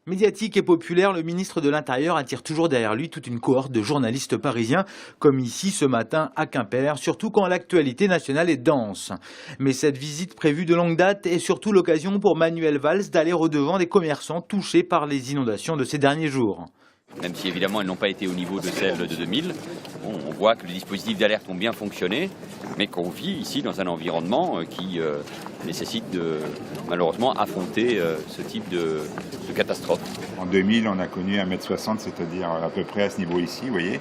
Médiatique et populaire, le ministre de l'Intérieur attire toujours derrière lui toute une cohorte de journalistes parisiens, comme ici ce matin à Quimper, surtout quand l'actualité nationale est dense. Mais cette visite prévue de longue date est surtout l'occasion pour Manuel Valls d'aller au-devant des commerçants touchés par les inondations de ces derniers jours. Même si évidemment elles n'ont pas été au niveau de celles de 2000, on voit que les dispositifs d'alerte ont bien fonctionné, mais qu'on vit ici dans un environnement qui nécessite de malheureusement affronter ce type de catastrophe. En 2000, on a connu 1,60 m, c'est-à-dire à peu près à ce niveau ici, vous voyez.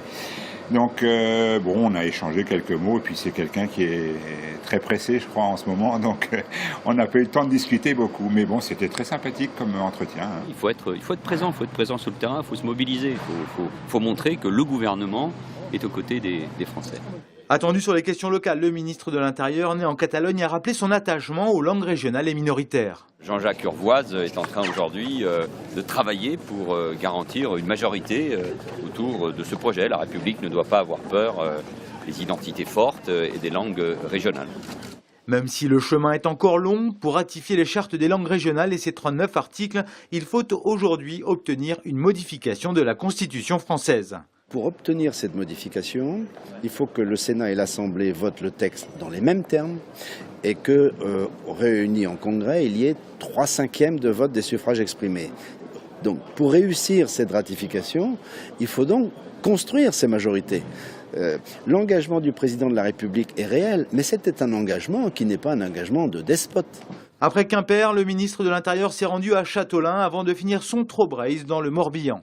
Donc on a échangé quelques mots, et puis c'est quelqu'un qui est très pressé, je crois, en ce moment, donc on n'a pas eu le temps de discuter beaucoup, mais bon, c'était très sympathique comme entretien. Il faut être présent, sur le terrain, il faut se mobiliser, il faut montrer que le gouvernement est aux côtés des Français. Attendu sur les questions locales, le ministre de l'Intérieur, né en Catalogne, a rappelé son attachement aux langues régionales et minoritaires. Jean-Jacques Urvoise est en train aujourd'hui de travailler pour garantir une majorité autour de ce projet. La République ne doit pas avoir peur des identités fortes et des langues régionales. Même si le chemin est encore long, pour ratifier les chartes des langues régionales et ses 39 articles, il faut aujourd'hui obtenir une modification de la Constitution française. Pour obtenir cette modification, il faut que le Sénat et l'Assemblée votent le texte dans les mêmes termes et que, réunis en congrès, il y ait 3/5 de vote des suffrages exprimés. Donc, pour réussir cette ratification, il faut donc construire ces majorités. L'engagement du président de la République est réel, mais c'était un engagement qui n'est pas un engagement de despote. Après Quimper, le ministre de l'Intérieur s'est rendu à Châteaulin avant de finir son Trobraise dans le Morbihan.